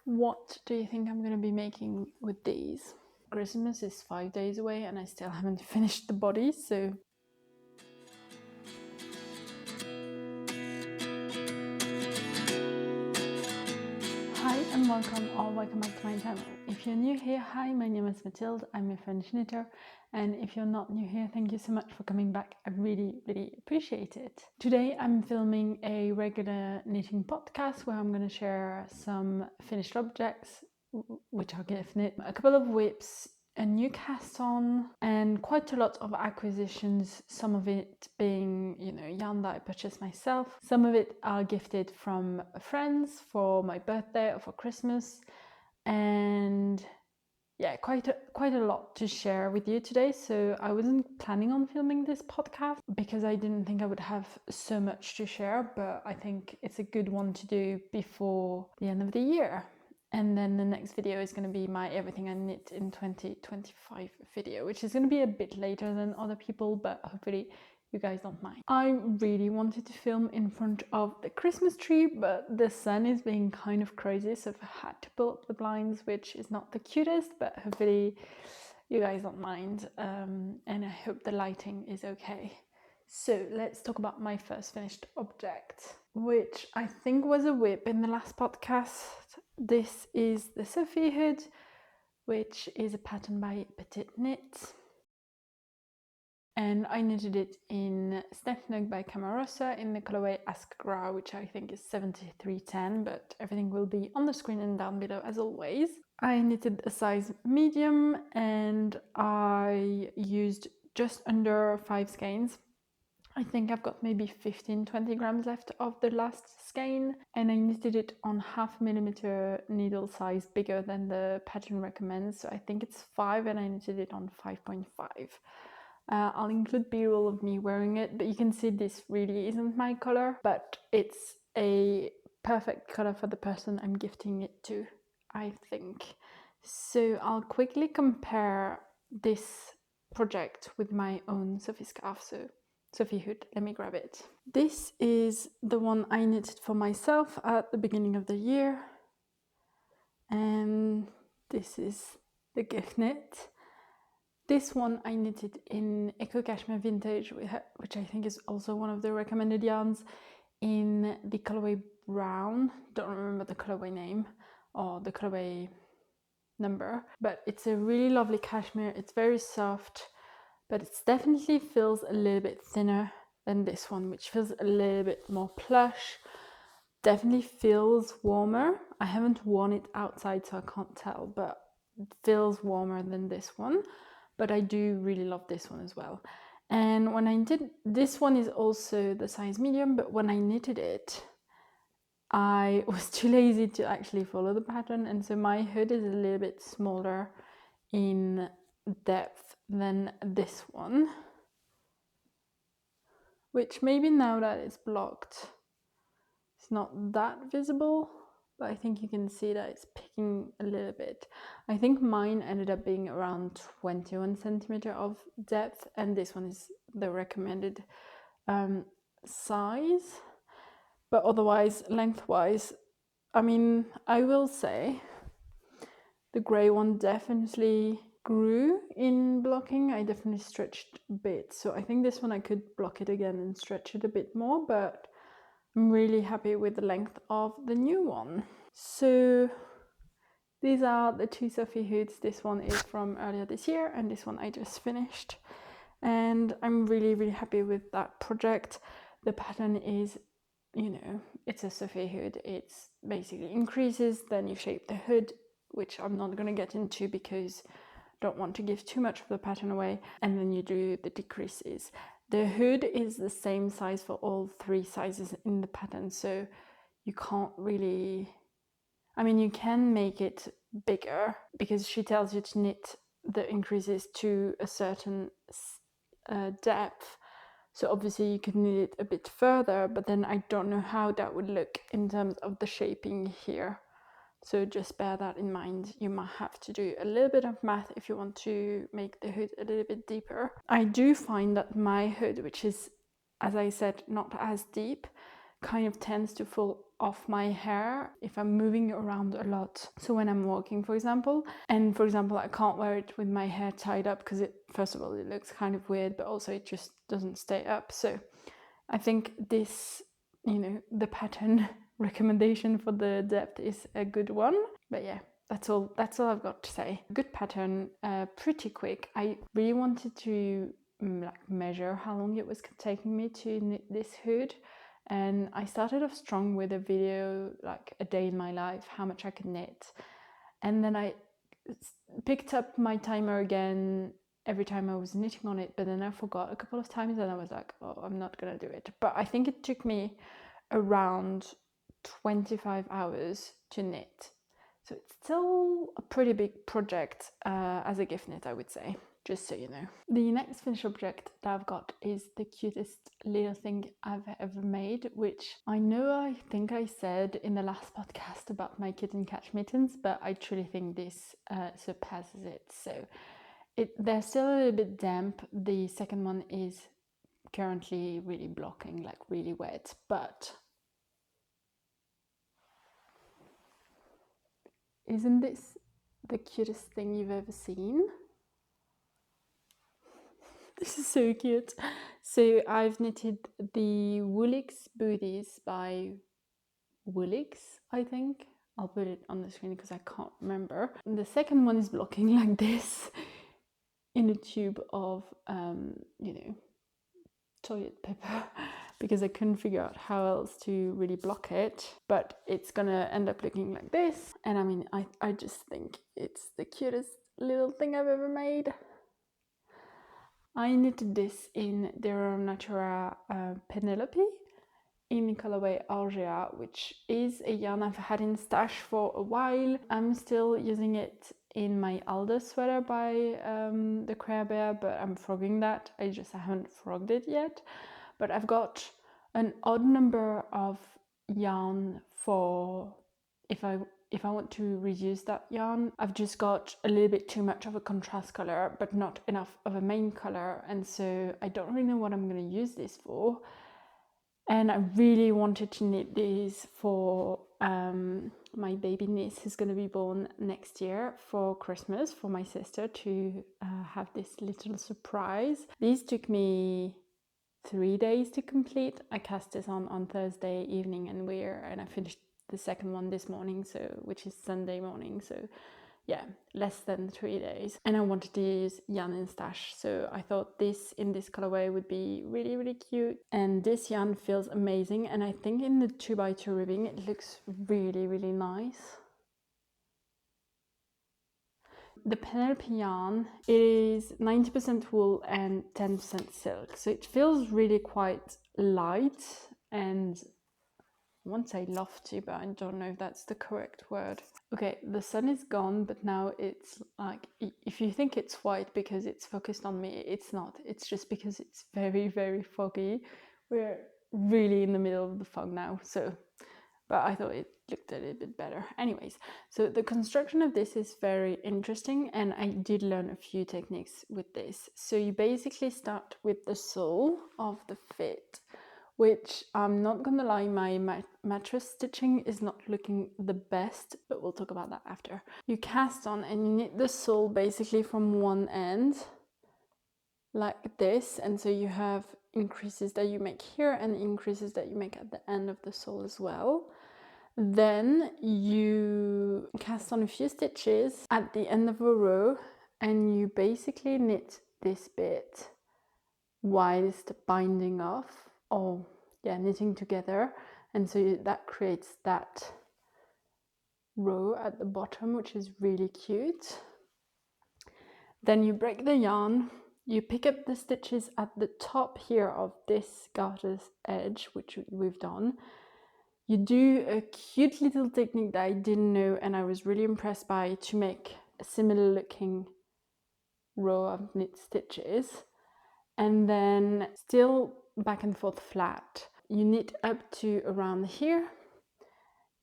What do you think I'm going to be making with these? Christmas is 5 days away and I still haven't finished the body, so... Hi and welcome or welcome back to my channel. If you're new here, hi, my name is Mathilde, I'm a French knitter, and if you're not new here, thank you so much for coming back. I really appreciate it. Today I'm filming a regular knitting podcast where I'm going to share some finished objects, which are gift knit, a couple of whips, a new cast on, and quite a lot of acquisitions, some of it being, yarn that I purchased myself. Some of it are gifted from friends for my birthday or for Christmas, and yeah, quite a lot to share with you today. So I wasn't planning on filming this podcast because I didn't think I would have so much to share, but I think it's a good one to do before the end of the year. And then the next video is going to be my everything I knit in 2025 video, which is going to be a bit later than other people, but hopefully you guys don't mind. I really wanted to film in front of the Christmas tree, but the sun is being kind of crazy, so I had to pull up the blinds, which is not the cutest, but hopefully you guys don't mind, and I hope the lighting is okay. So let's talk about my first finished object, which I think was a whip in the last podcast. This is the Sophie Hood, which is a pattern by Petite Knit. And I knitted it in Snefnug by CaMaRose in the colorway Askegra, which I think is 7310, but everything will be on the screen and down below as always. I knitted a size medium and I used just under 5 skeins. I think I've got maybe 15-20 grams left of the last skein, and I knitted it on 0.5 millimeter needle size bigger than the pattern recommends, so I think it's 5 and I knitted it on 5.5. I'll include b-roll of me wearing it, but you can see this really isn't my color, but it's a perfect color for the person I'm gifting it to, I think. So I'll quickly compare this project with my own Sophie scarf, so Sophie Hood, let me grab it. This is the one I knitted for myself at the beginning of the year, and this is the gift knit. This one I knitted in Eco Cashmere Vintage, which I think is also one of the recommended yarns, in the colorway Brown. Don't remember the colorway name or the colorway number, but it's a really lovely cashmere. It's very soft, but it definitely feels a little bit thinner than this one, which feels a little bit more plush. Definitely feels warmer. I haven't worn it outside, so I can't tell, but it feels warmer than this one. But I do really love this one as well. And when I did, this one is also the size medium, but when I knitted it, I was too lazy to actually follow the pattern, and so my hood is a little bit smaller in depth than this one, which maybe now that it's blocked, it's not that visible, but I think you can see that it's picking a little bit. I think mine ended up being around 21 centimeter of depth, and this one is the recommended size. But otherwise, lengthwise, I mean, I will say the grey one definitely grew in blocking. I definitely stretched a bit, so I think this one I could block it again and stretch it a bit more, but I'm really happy with the length of the new one. So these are the two Sophie Hoods. This one is from earlier this year and this one I just finished, and I'm really happy with that project. The pattern is, it's a Sophie Hood. It's basically increases, then you shape the hood, which I'm not going to get into because I don't want to give too much of the pattern away, and then you do the decreases. The hood is the same size for all 3 sizes in the pattern, so you can't really, I mean, you can make it bigger because she tells you to knit the increases to a certain depth, so obviously you could knit it a bit further, but then I don't know how that would look in terms of the shaping here. So just bear that in mind. You might have to do a little bit of math if you want to make the hood a little bit deeper. I do find that my hood, which is, as I said, not as deep, kind of tends to fall off my hair if I'm moving around a lot. So when I'm walking, for example, I can't wear it with my hair tied up because first of all, it looks kind of weird, but also it just doesn't stay up. So I think this, the pattern recommendation for the depth is a good one. But yeah, that's all I've got to say. Good pattern, pretty quick. I really wanted to measure how long it was taking me to knit this hood, and I started off strong with a video, like a day in my life, how much I could knit, and then I picked up my timer again every time I was knitting on it, but then I forgot a couple of times and I was like, oh, I'm not gonna do it. But I think it took me around 25 hours to knit, so it's still a pretty big project as a gift knit, I would say, just so you know. The next finished object that I've got is the cutest little thing I've ever made, which I think I said in the last podcast about my kitten catch mittens, but I truly think this surpasses it. So they're still a little bit damp. The second one is currently really blocking, like really wet, but isn't this the cutest thing you've ever seen? This is so cute. So I've knitted the Woolix Booties by Woolix, I think. I'll put it on the screen because I can't remember. And the second one is blocking like this in a tube of, toilet paper because I couldn't figure out how else to really block it. But it's gonna end up looking like this. And I mean, I just think it's the cutest little thing I've ever made. I knitted this in the Natura Penelope in colorway Orgeat, which is a yarn I've had in stash for a while. I'm still using it in my Alder sweater by the Raaberg, but I'm frogging that. I haven't frogged it yet. But I've got an odd number of yarn for if I want to reuse that yarn. I've just got a little bit too much of a contrast color, but not enough of a main color, and so I don't really know what I'm going to use this for. And I really wanted to knit these for my baby niece who's going to be born next year for Christmas, for my sister to have this little surprise. These took me 3 days to complete. I cast this on Thursday evening and I finished the second one this morning, so which is Sunday morning, so yeah, less than 3 days. And I wanted to use yarn in stash, so I thought this in this colorway would be really, really cute. And this yarn feels amazing, and I think in the 2x2 ribbing it looks really, really nice. The Penelope yarn is 90% wool and 10% silk, so it feels really quite light, and I won't say lofty, but I don't know if that's the correct word. Okay, the sun is gone, but now it's like, if you think it's white because it's focused on me, it's not. It's just because it's very, very foggy. We're really in the middle of the fog now, so, but I thought it looked a little bit better. Anyways, so the construction of this is very interesting, and I did learn a few techniques with this. So you basically start with the sole of the fit, which I'm not gonna lie, my mattress stitching is not looking the best, but we'll talk about that after. You cast on and you knit the sole basically from one end like this, and so you have increases that you make here and increases that you make at the end of the sole as well. Then you cast on a few stitches at the end of a row, and you basically knit this bit whilst binding off, or yeah, knitting together, and so that creates that row at the bottom, which is really cute. Then you break the yarn, you pick up the stitches at the top here of this garter's edge, which we've done. You do a cute little technique that I didn't know and I was really impressed by, to make a similar looking row of knit stitches, and then still back and forth flat. You knit up to around here,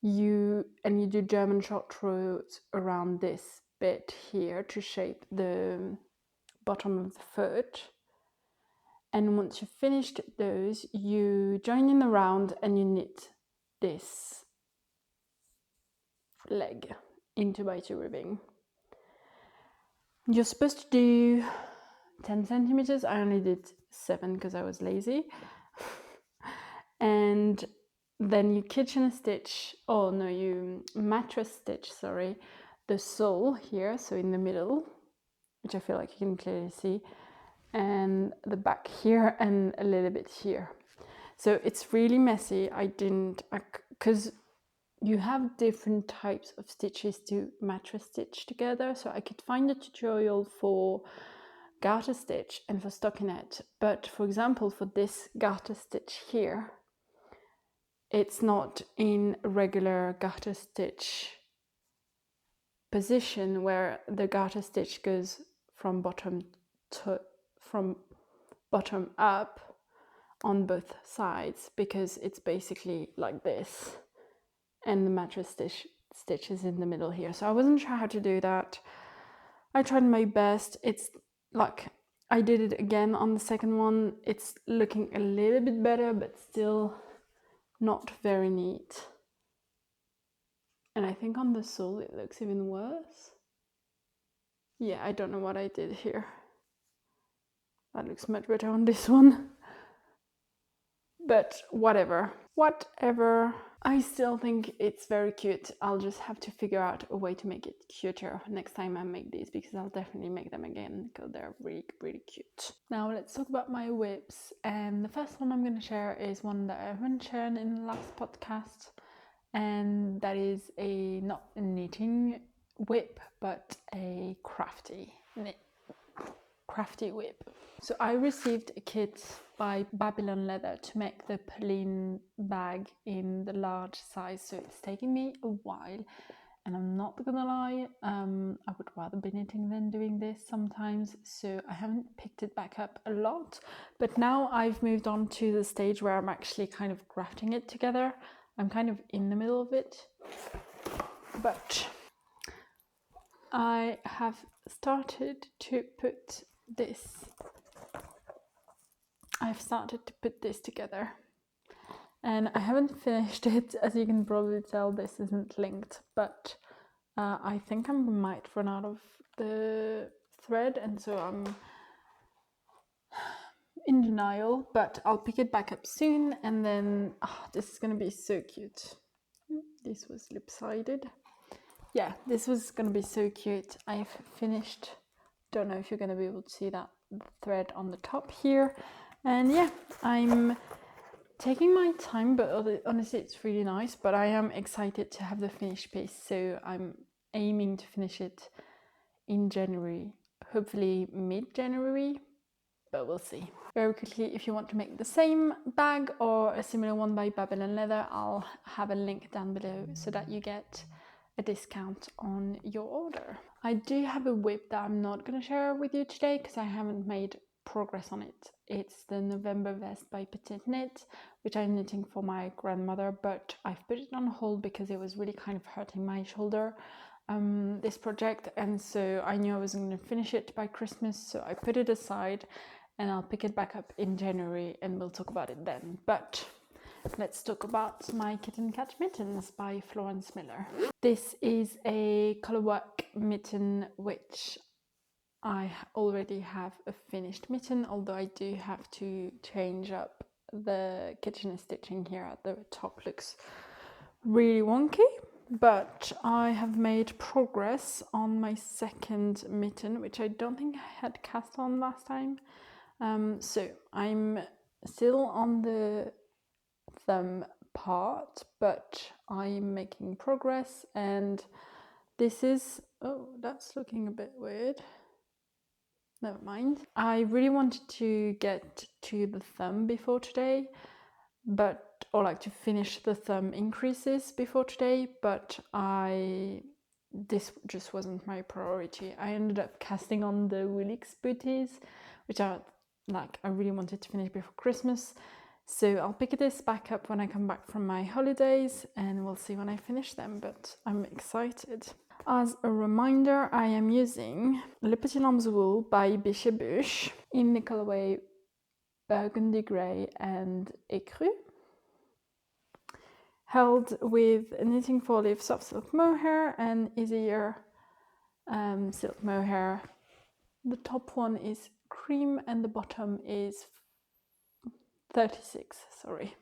you do German short rows around this bit here to shape the bottom of the foot. And once you've finished those, you join in the round and you knit this leg into by 2 ribbing. You're supposed to do 10 centimeters. I only did 7 because I was lazy. And then you kitchen stitch, oh no, you mattress stitch, sorry, the sole here, so in the middle, which I feel like you can clearly see, and the back here and a little bit here. So it's really messy. Because you have different types of stitches to mattress stitch together, so I could find a tutorial for garter stitch and for stockinette, but for example for this garter stitch here, it's not in regular garter stitch position where the garter stitch goes from bottom up on both sides, because it's basically like this, and the mattress stitch is in the middle here. So I wasn't sure how to do that. I tried my best. It's like I did it again on the second one. It's looking a little bit better, but still not very neat. And I think on the sole it looks even worse. Yeah, I don't know what I did here. That looks much better on this one. But whatever. I still think it's very cute. I'll just have to figure out a way to make it cuter next time I make these, because I'll definitely make them again because they're really, really cute. Now let's talk about my whips. And the first one I'm going to share is one that I haven't shared in the last podcast. And that is not a knitting whip, but a crafty whip. So I received a kit by Babylon Leather to make the Pauline bag in the large size, so it's taking me a while, and I'm not gonna lie, I would rather be knitting than doing this sometimes, so I haven't picked it back up a lot, but now I've moved on to the stage where I'm actually kind of grafting it together. I'm kind of in the middle of it, but I have started to put this. I've started to put this together, and I haven't finished it. As you can probably tell, this isn't linked, but I think I might run out of the thread, and so I'm in denial, but I'll pick it back up soon. And then this is gonna be so cute. This was lip-sided. Yeah, this was gonna be so cute. I've finished. Don't know if you're gonna be able to see that thread on the top here. And yeah, I'm taking my time, but honestly it's really nice. But I am excited to have the finished piece, so I'm aiming to finish it in January, hopefully mid-January, but we'll see. Very quickly, if you want to make the same bag or a similar one by Babylon Leather, I'll have a link down below so that you get a discount on your order. I do have a whip that I'm not going to share with you today because I haven't made progress on it. It's the November vest by Petite Knit, which I'm knitting for my grandmother, but I've put it on hold because it was really kind of hurting my shoulder, this project, and so I knew I wasn't going to finish it by Christmas, so I put it aside and I'll pick it back up in January and we'll talk about it then. But let's talk about my Kitten Cat Mittens by Florence Miller. This is a colorwork mitten, which I already have a finished mitten, although I do have to change up the kitchen stitching here at the top. Looks really wonky, but I have made progress on my second mitten, which I don't think I had cast on last time. So I'm still on the thumb part, but I'm making progress, and this is, oh, that's looking a bit weird. Never mind. I really wanted to get to the thumb before today, or like to finish the thumb increases before today, but this just wasn't my priority. I ended up casting on the Woolix Booties, which I really wanted to finish before Christmas. So I'll pick this back up when I come back from my holidays, and we'll see when I finish them, but I'm excited. As a reminder, I am using Le Petit Lamb's Wool by Biche in the colorway Burgundy Grey and Écru. held with knitting 4-leaf soft silk mohair and easier silk mohair. The top one is cream and the bottom is 36, sorry,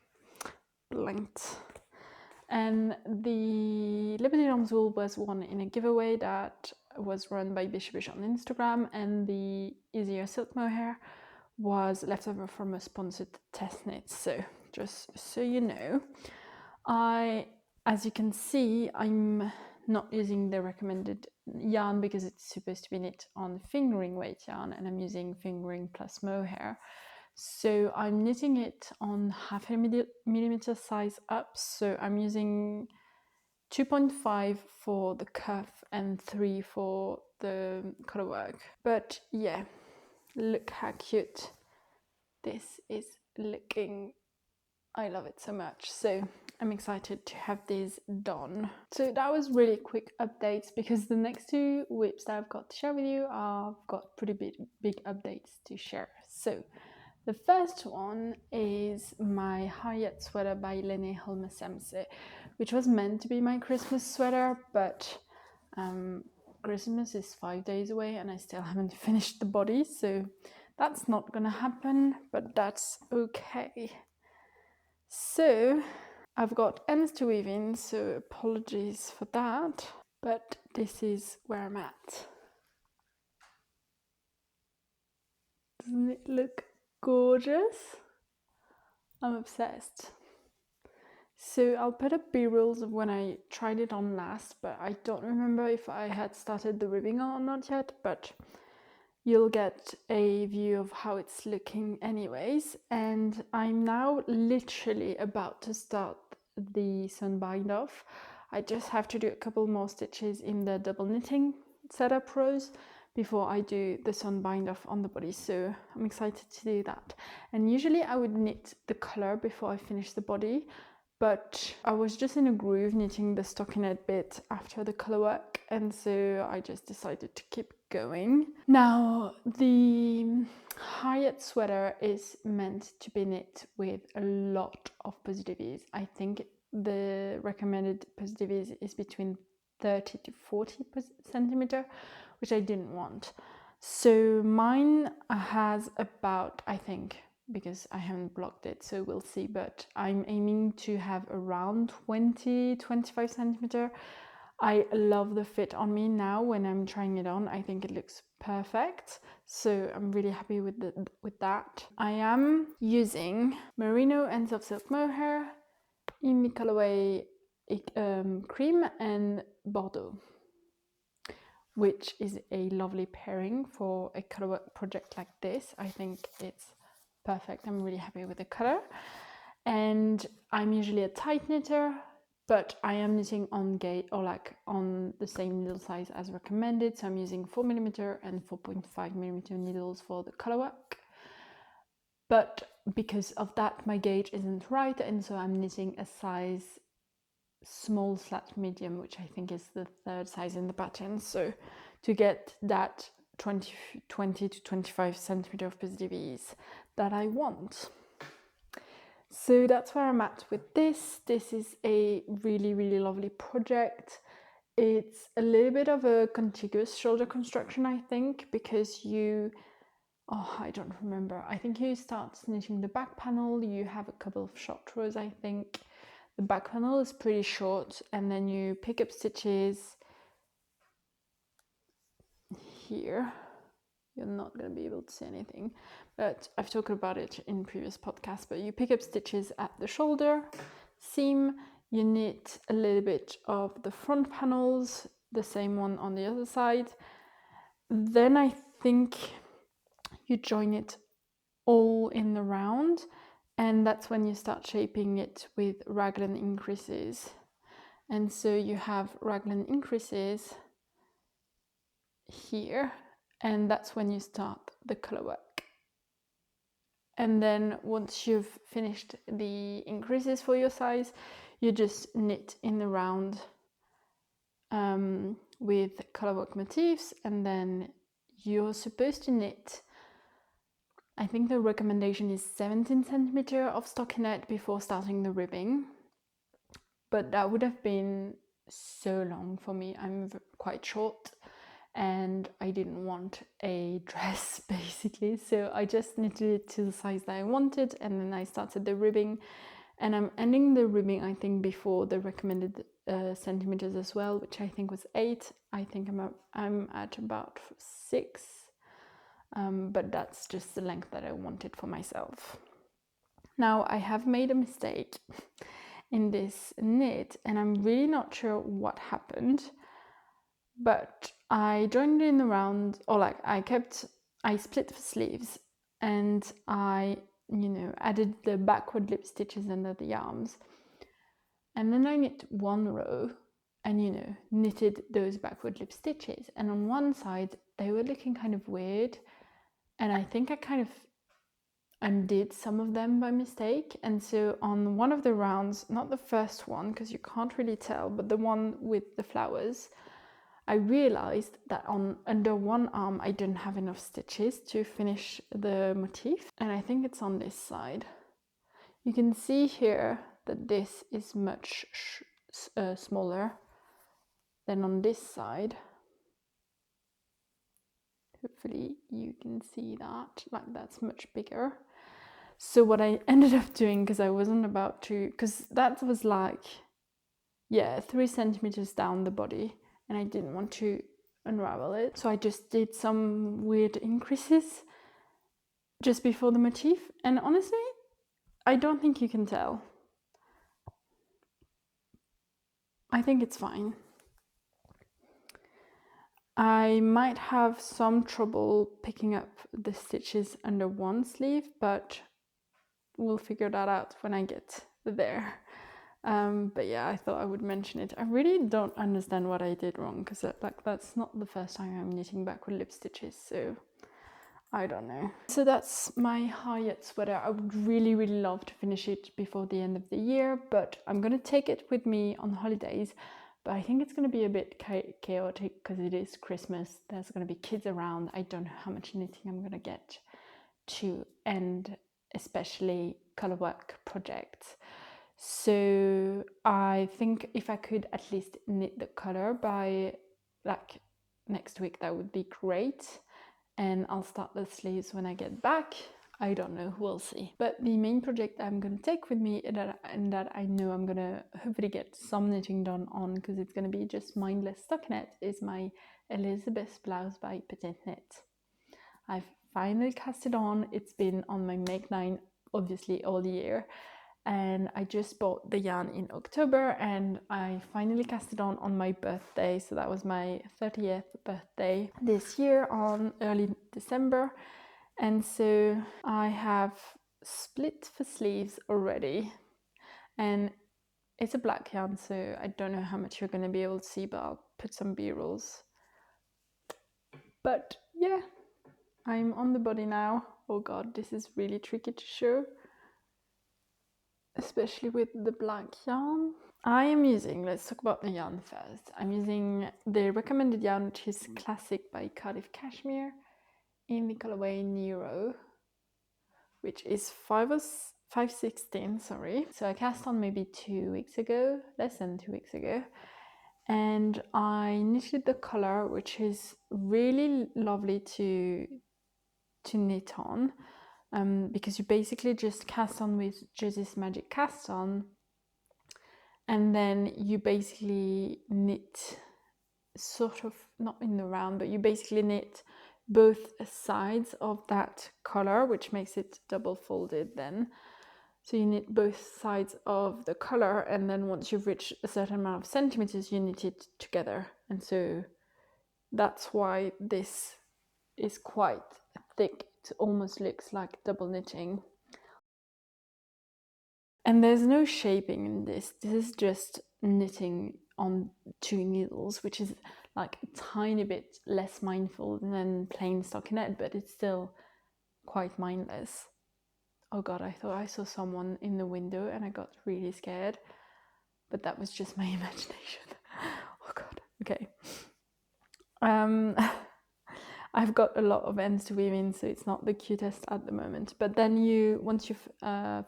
blanked. And the Liberty Arms wool was won in a giveaway that was run by Bishibish on Instagram, and the easier silk mohair was leftover from a sponsored test knit. So just so you know, as you can see, I'm not using the recommended yarn because it's supposed to be knit on fingering weight yarn, and I'm using fingering plus mohair. So I'm knitting it on 0.5 millimeter size up. So I'm using 2.5 for the cuff and 3 for the colorwork. But yeah, look how cute this is looking. I love it so much. So I'm excited to have these done. So that was really quick updates because the next 2 whips that I've got to share with you I've got pretty big updates to share. So the first one is my Harriet Sweater by Lene Holmesemse, which was meant to be my Christmas sweater, but Christmas is 5 days away and I still haven't finished the body, so that's not gonna happen, but that's okay. So I've got ends to weave in, so apologies for that, but this is where I'm at. Doesn't it look gorgeous? I'm obsessed. So I'll put up B-rolls of when I tried it on last, but I don't remember if I had started the ribbing or not yet, but you'll get a view of how it's looking anyways. And I'm now literally about to start the sun bind off. I just have to do a couple more stitches in the double knitting setup rows before I do the sun bind off on the body, so I'm excited to do that. And usually I would knit the color before I finish the body, but I was just in a groove knitting the stockinette bit after the color work, and so I just decided to keep going. Now the Harriet Sweater is meant to be knit with a lot of positive ease. I think the recommended positive ease is between 30 to 40 centimeter, which I didn't want. So mine has about, I think, because I haven't blocked it, so we'll see, but I'm aiming to have around 20-25 centimeter. I love the fit on me now when I'm trying it on. I think it looks perfect, so I'm really happy with that. I am using Merino and soft silk mohair in the colorway cream and Bordeaux, which is a lovely pairing for a colorwork project like this. I think it's perfect. I'm really happy with the color. And I'm usually a tight knitter, but I am knitting on gauge or like on the same needle size as recommended. So I'm using 4mm and 4.5mm needles for the colorwork. But because of that, my gauge isn't right, and so I'm knitting a size small/medium, which I think is the 3rd size in the pattern. So to get that 20 to 25 centimeter of positive ease that I want. So that's where I'm at with this. This is a really lovely project. It's a little bit of a contiguous shoulder construction, I think, because I don't remember. I think you start knitting the back panel, you have a couple of short rows, I think. The back panel is pretty short, and then you pick up stitches here. You're not going to be able to see anything, but I've talked about it in previous podcasts, but you pick up stitches at the shoulder seam, you knit a little bit of the front panels, the same one on the other side. Then I think you join it all in the round, and that's when you start shaping it with raglan increases. And so you have raglan increases here, and that's when you start the color work. And then once you've finished the increases for your size, you just knit in the round with colorwork motifs, and then you're supposed to knit, I think the recommendation is 17 centimeter of stockinette before starting the ribbing. but that would have been so long for me. I'm quite short and I didn't want a dress basically, so I just knitted it to the size that I wanted, and then I started the ribbing, and I'm ending the ribbing I think before the recommended centimeters as well, which I think was 8. I think I'm at about 6, but that's just the length that I wanted for myself. Now I have made a mistake in this knit and I'm really not sure what happened, but I joined in the round, or like I split the sleeves and I, you know, added the backward lip stitches under the arms, and then I knit one row and, you know, knitted those backward lip stitches, and on one side they were looking kind of weird, and I think I kind of undid some of them by mistake. And so on one of the rounds, not the first one because you can't really tell, but the one with the flowers, I realized that under one arm I didn't have enough stitches to finish the motif, and I think it's on this side. You can see here that this is much smaller than on this side. Hopefully you can see that, like that's much bigger. So what I ended up doing, because I wasn't about to, because that was like, yeah, 3 centimeters down the body, and I didn't want to unravel it. So I just did some weird increases just before the motif, and honestly, I don't think you can tell. I think it's fine. I might have some trouble picking up the stitches under one sleeve, but we'll figure that out when I get there. But yeah, I thought I would mention it. I really don't understand what I did wrong, because like that's not the first time I'm knitting backward lip stitches, so I don't know. So that's my Harriet sweater. I would really love to finish it before the end of the year, but I'm gonna take it with me on the holidays. But I think it's gonna be a bit chaotic because it is Christmas. There's gonna be kids around. I don't know how much knitting I'm gonna get to, and especially colorwork projects. So I think if I could at least knit the color by like next week, that would be great. And I'll start the sleeves when I get back. I don't know, we'll see. But the main project I'm gonna take with me, and that I know I'm gonna hopefully get some knitting done on, because it's gonna be just mindless stockinette, is my Elisabeth Blouse by Petite Knit. I've finally cast it on. It's been on my make 9 obviously all year, and I just bought the yarn in October, and I finally cast it on my birthday. So that was my 30th birthday this year on early December, and so I have split the sleeves already, and it's a black yarn, so I don't know how much you're going to be able to see, but I'll put some b-rolls. But yeah, I'm on the body now. Oh god, this is really tricky to show, especially with the black yarn. I am using, let's talk about the yarn first. I'm using the recommended yarn, which is Classic by Cashmere, in the colorway Nero, which is 5/16, sorry. So I cast on maybe 2 weeks ago, less than 2 weeks ago, and I knitted the color, which is really lovely to knit on. Because you basically just cast on with Josie's Magic Cast On, and then you basically knit sort of, not in the round, but you basically knit both sides of that color, which makes it double folded then. So you knit both sides of the color, and then once you've reached a certain amount of centimeters, you knit it together. And so that's why this is quite thick. It almost looks like double knitting. And there's no shaping in this. This is just knitting on 2 needles, which is like a tiny bit less mindful than plain stockinette, but it's still quite mindless. Oh god, I thought I saw someone in the window and I got really scared, but that was just my imagination. Oh god, okay. I've got a lot of ends to weave in, so it's not the cutest at the moment. But then once you've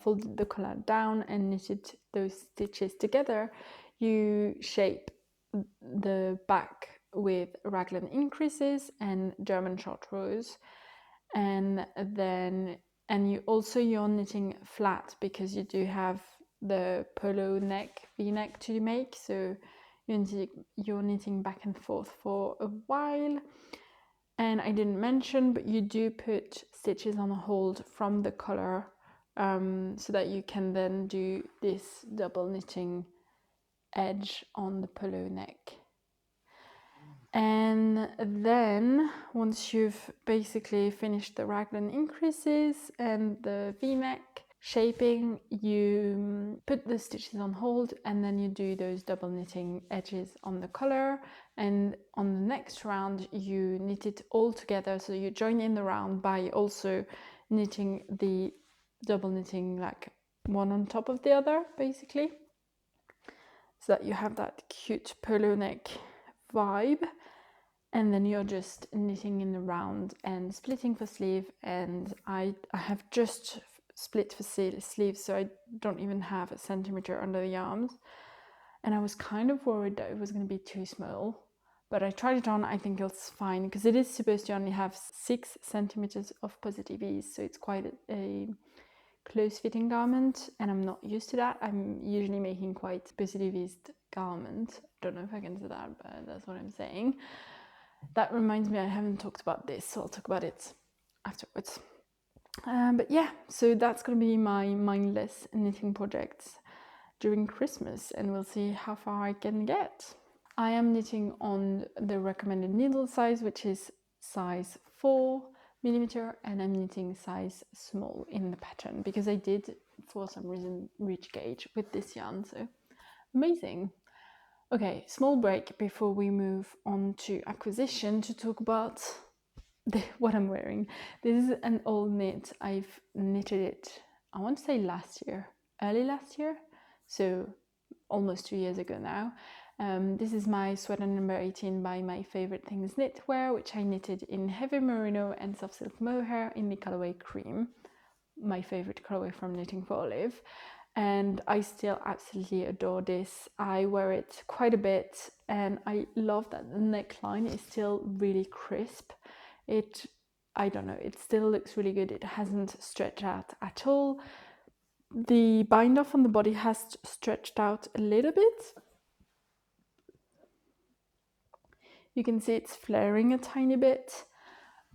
folded the collar down and knitted those stitches together, you shape the back with raglan increases and German short rows, and then you're knitting flat because you do have the polo neck v-neck to make, so you're knitting back and forth for a while. And I didn't mention, but you do put stitches on hold from the collar, so that you can then do this double knitting edge on the polo neck. And then once you've basically finished the raglan increases and the v-neck shaping, you put the stitches on hold, and then you do those double knitting edges on the collar. And on the next round you knit it all together, so you join in the round by also knitting the double knitting like one on top of the other, basically, so that you have that cute polo neck vibe. And then you're just knitting in the round and splitting for sleeve, and I have just split for sleeves, so I don't even have a centimeter under the arms, and I was kind of worried that it was going to be too small, but I tried it on. I think it's fine because it is supposed to only have 6 centimeters of positive ease, so it's quite a close fitting garment, and I'm not used to that. I'm usually making quite positive eased garment. I don't know if I can say that, but that's what I'm saying. That reminds me, I haven't talked about this, so I'll talk about it afterwards. But yeah, so that's going to be my mindless knitting projects during Christmas, and we'll see how far I can get. I am knitting on the recommended needle size, which is size 4mm, and I'm knitting size small in the pattern because I did, for some reason, reach gauge with this yarn, so amazing. Okay, small break before we move on to acquisition to talk about what I'm wearing. This is an old knit. I've knitted it, I want to say early last year, so almost 2 years ago now. This is my sweater number 18 by My Favorite Things Knitwear, which I knitted in heavy merino and soft silk mohair in the colorway cream, my favorite colorway from Knitting for Olive. And I still absolutely adore this. I wear it quite a bit, and I love that the neckline is still really crisp. I don't know, it still looks really good. It hasn't stretched out at all. The bind off on the body has stretched out a little bit. You can see it's flaring a tiny bit,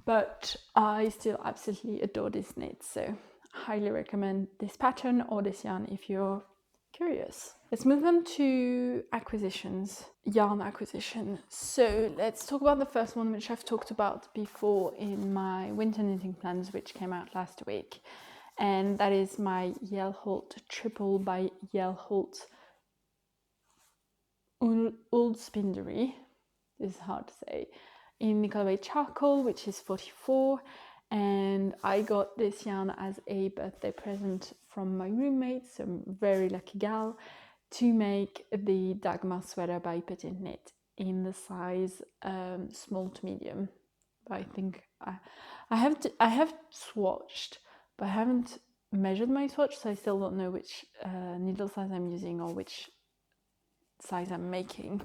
but I still absolutely adore this knit, so highly recommend this pattern or this yarn if you're curious. Let's move on to acquisitions, yarn acquisition. So let's talk about the first one, which I've talked about before in my winter knitting plans, which came out last week, and that is my Yelholt Triple by Yelholt Uldspindery. This is hard to say. In the colorway Charcoal, which is 44, and I got this yarn as a birthday present from my roommate, so I'm a very lucky gal, to make the Dagmar sweater by Petite Knit in the size small to medium. I think I have swatched, but I haven't measured my swatch, so I still don't know which needle size I'm using or which size I'm making.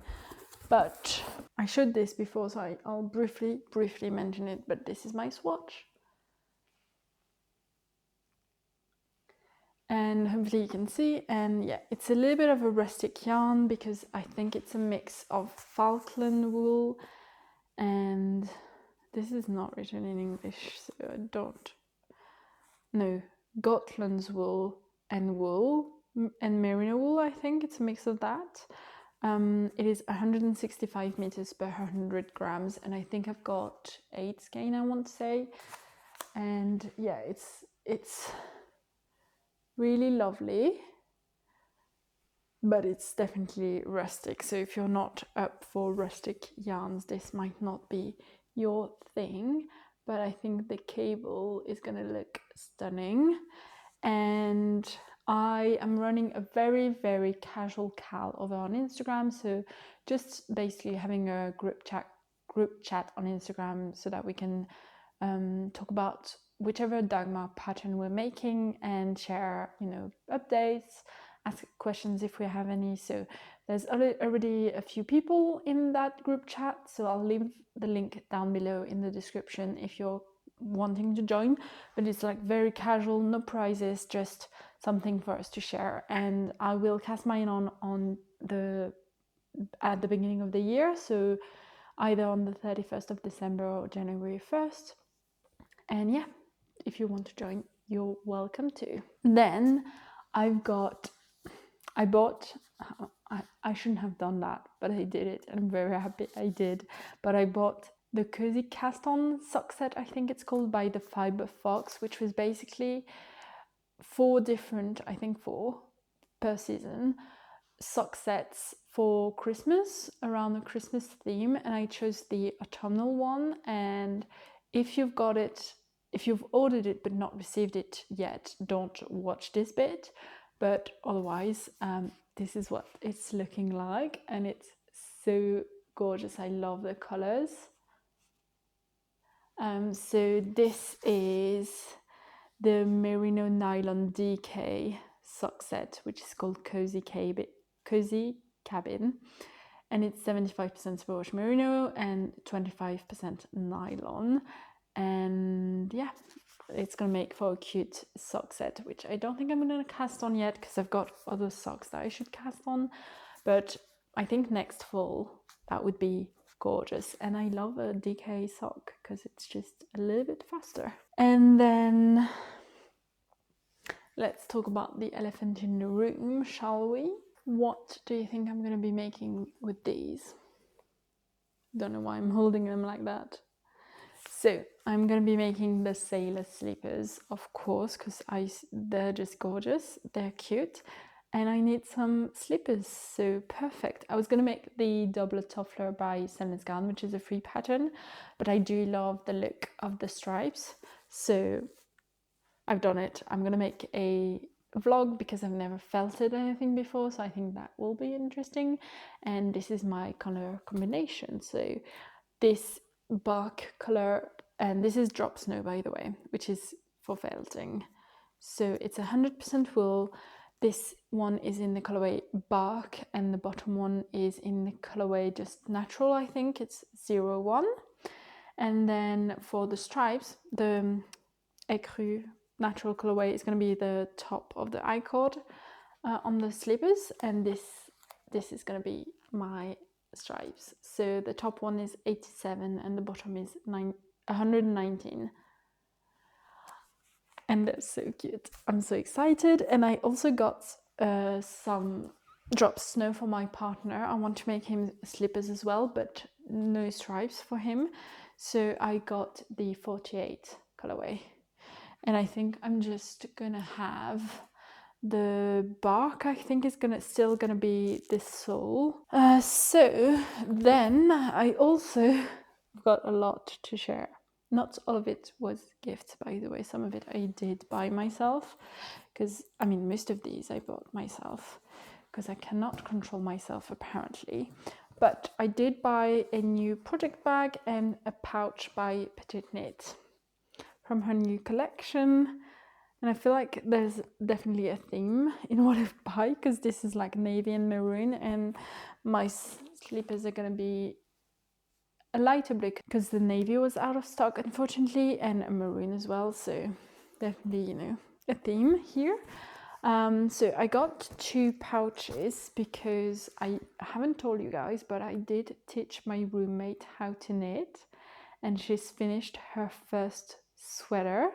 But I showed this before, so I'll briefly mention it, but this is my swatch. And hopefully you can see, and yeah, it's a little bit of a rustic yarn because I think it's a mix of Falkland wool, and this is not written in English, so I don't know, Gotland's wool and merino wool. I think it's a mix of that. It is 165 meters per 100 grams, and I think I've got 8 skein, I want to say. And yeah, it's really lovely, but it's definitely rustic. So if you're not up for rustic yarns, this might not be your thing. But I think the cable is gonna look stunning, and I am running a very, very casual cal over on Instagram, so just basically having a group group chat on Instagram so that we can talk about whichever dogma pattern we're making and share, you know, updates, ask questions if we have any. So there's already a few people in that group chat, so I'll leave the link down below in the description if you're wanting to join. But it's like very casual, no prizes, just something for us to share. And I will cast mine on at the beginning of the year, so either on the 31st of December or January 1st. And yeah, if you want to join, you're welcome to. Then I bought, I shouldn't have done that, but I did it, and I'm very happy I did. But I bought the Cozy Cast-On sock set, I think it's called, by the Fiber Fox, which was basically 4 different, I think 4 per season, sock sets for Christmas, around the Christmas theme, and I chose the autumnal one. And if you've got it, if you've ordered it but not received it yet, don't watch this bit, but otherwise this is what it's looking like, and it's so gorgeous. I love the colors. So this is the Merino nylon DK sock set, which is called Cozy Cabin, and it's 75% superwash merino and 25% nylon. And yeah, it's gonna make for a cute sock set, which I don't think I'm gonna cast on yet because I've got other socks that I should cast on, but I think next fall that would be gorgeous. And I love a DK sock because it's just a little bit faster. And then let's talk about the elephant in the room, shall we? What do you think I'm going to be making with these? Don't know why I'm holding them like that. So I'm going to be making the sailor slippers, of course, because they're just gorgeous. They're cute. And I need some slippers, so perfect. I was going to make the Doublet Toffler by Garn, which is a free pattern, but I do love the look of the stripes, so I've done it. I'm going to make a vlog because I've never felted anything before, so I think that will be interesting. And this is my color combination, so this bark color, and this is drop snow, by the way, which is for felting. So it's 100% wool. This one is in the colorway bark, and the bottom one is in the colorway just natural, I think it's 01. And then for the stripes, the écru natural colorway is going to be the top of the I-cord on the slippers, and this is going to be my stripes. So the top one is 87 and the bottom is 119. And they're so cute. I'm so excited. And I also got some drop snow for my partner. I want to make him slippers as well, but no stripes for him. So I got the 48 colorway. And I think I'm just gonna have the bark, I think is still gonna be this sole. So then I also got a lot to share. Not all of it was gifts, by the way. Some of it I did buy myself, because I mean most of these I bought myself because I cannot control myself apparently. But I did buy a new project bag and a pouch by Petite Knit from her new collection, and I feel like there's definitely a theme in what I buy, because this is like navy and maroon, and my slippers are gonna be a lighter blue because the navy was out of stock unfortunately, and a maroon as well, so definitely, you know, a theme here. So I got 2 pouches because I haven't told you guys, but I did teach my roommate how to knit, and she's finished her first sweater.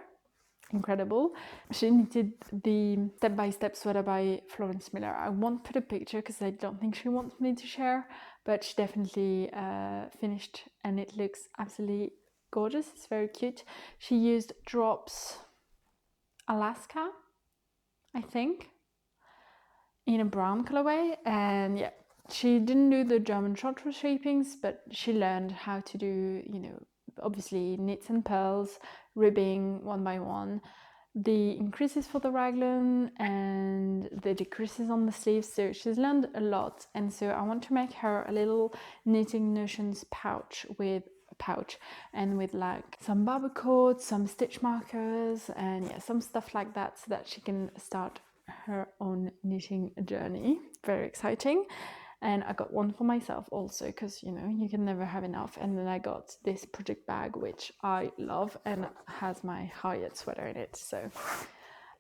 Incredible. She knitted the step-by-step sweater by Florence Miller. I won't put a picture because I don't think she wants me to share, but she definitely finished, and it looks absolutely gorgeous. It's very cute. She used Drops Alaska, I think, in a brown colorway, and yeah, she didn't do the German short shapings, but she learned how to do, you know, obviously knits and purls, ribbing one by one, the increases for the raglan and the decreases on the sleeves. So she's learned a lot, and so I want to make her a little Knitting Notions pouch with pouch, and with like some barber cords, some stitch markers, and yeah, some stuff like that, so that she can start her own knitting journey. Very exciting. And I got one for myself also, because you know, you can never have enough. And then I got this project bag, which I love, and has my Harriet sweater in it, so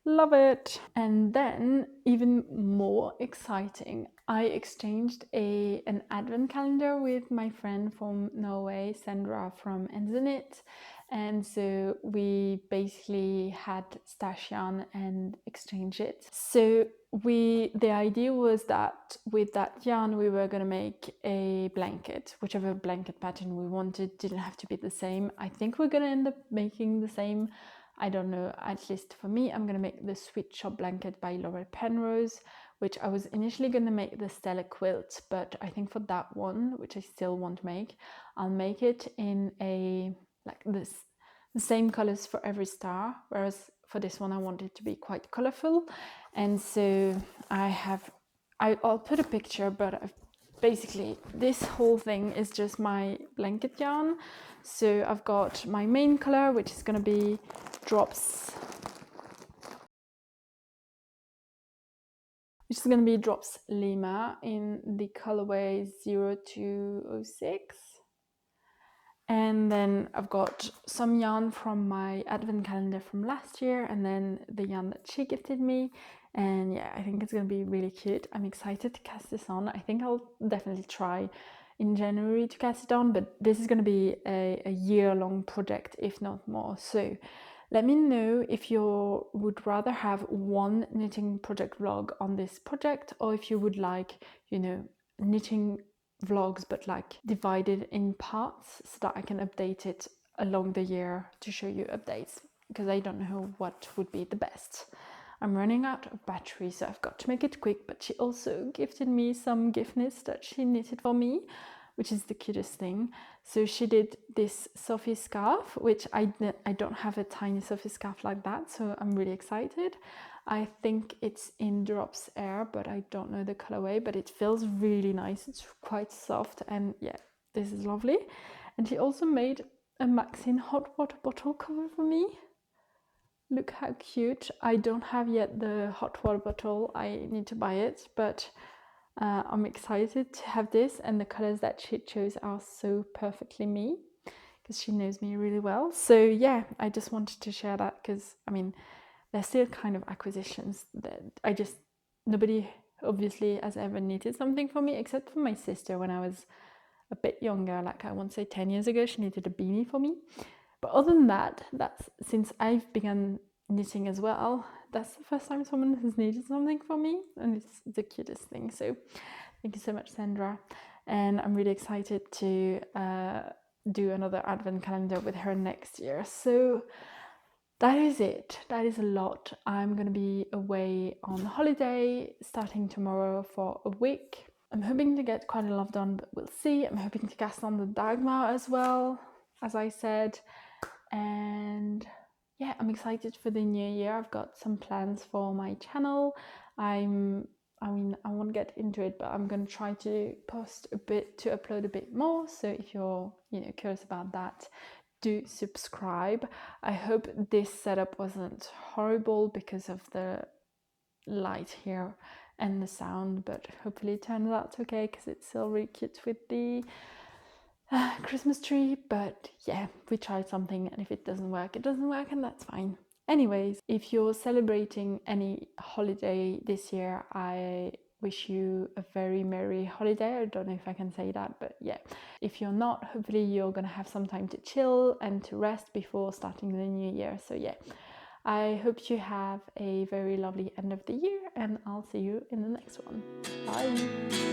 love it. And then, even more exciting, I exchanged an advent calendar with my friend from Norway, Sandra from Knit. And so we basically had stash yarn and exchange it. So the idea was that with that yarn we were going to make a blanket, whichever blanket pattern we wanted. Didn't have to be the same. I think we're going to end up making the same. I don't know, at least for me, I'm going to make the Sweet Shop blanket by Laura Penrose, which I was initially going to make the Stella quilt, but I think for that one, which I still want to make, I'll make it in a, like this, the same colors for every star, whereas for this one I want it to be quite colorful. And so I'll put a picture, but basically this whole thing is just my blanket yarn. So I've got my main color, which is going to be Drops, Drops Lima in the colorway 0206. And then I've got some yarn from my advent calendar from last year, and then the yarn that she gifted me. And yeah, I think it's going to be really cute. I'm excited to cast this on. I think I'll definitely try in January to cast it on, but this is going to be a year-long project, if not more. So let me know if you would rather have one knitting project vlog on this project, or if you would like, you know, knitting vlogs but like divided in parts, so that I can update it along the year to show you updates, because I don't know what would be the best. I'm running out of battery, so I've got to make it quick. But she also gifted me some gift knits that she knitted for me, which is the cutest thing. So she did this Sophie scarf, which I don't have a tiny Sophie scarf like that, so I'm really excited. I think it's in Drops Air, but I don't know the colorway, but it feels really nice. It's quite soft, and yeah, this is lovely. And she also made a Maxine hot water bottle cover for me. Look how cute. I don't have yet the hot water bottle. I need to buy it, but I'm excited to have this, and the colors that she chose are so perfectly me, because she knows me really well. So yeah, I just wanted to share that, because I mean, they're still kind of acquisitions that nobody obviously has ever knitted something for me, except for my sister when I was a bit younger, like I won't say 10 years ago, she knitted a beanie for me. But other than that, that's since I've begun knitting as well, that's the first time someone has knitted something for me, and it's the cutest thing. So thank you so much, Sandra. And I'm really excited to do another advent calendar with her next year. So that is it. That is a lot. I'm going to be away on holiday starting tomorrow for a week. I'm hoping to get quite a lot done, but we'll see. I'm hoping to cast on the Dagmar as well, as I said. And yeah, I'm excited for the new year. I've got some plans for my channel. I won't get into it, but I'm going to try to upload a bit more. So if you're, you know, curious about that, do subscribe. I hope this setup wasn't horrible because of the light here and the sound, but hopefully it turns out okay, because it's still really cute with the Christmas tree. But yeah, we tried something, and if it doesn't work, it doesn't work, and that's fine. Anyways, if you're celebrating any holiday this year, I wish you a very merry holiday. I don't know if I can say that, but yeah. If you're not, hopefully you're gonna have some time to chill and to rest before starting the new year. So yeah, I hope you have a very lovely end of the year, and I'll see you in the next one. Bye!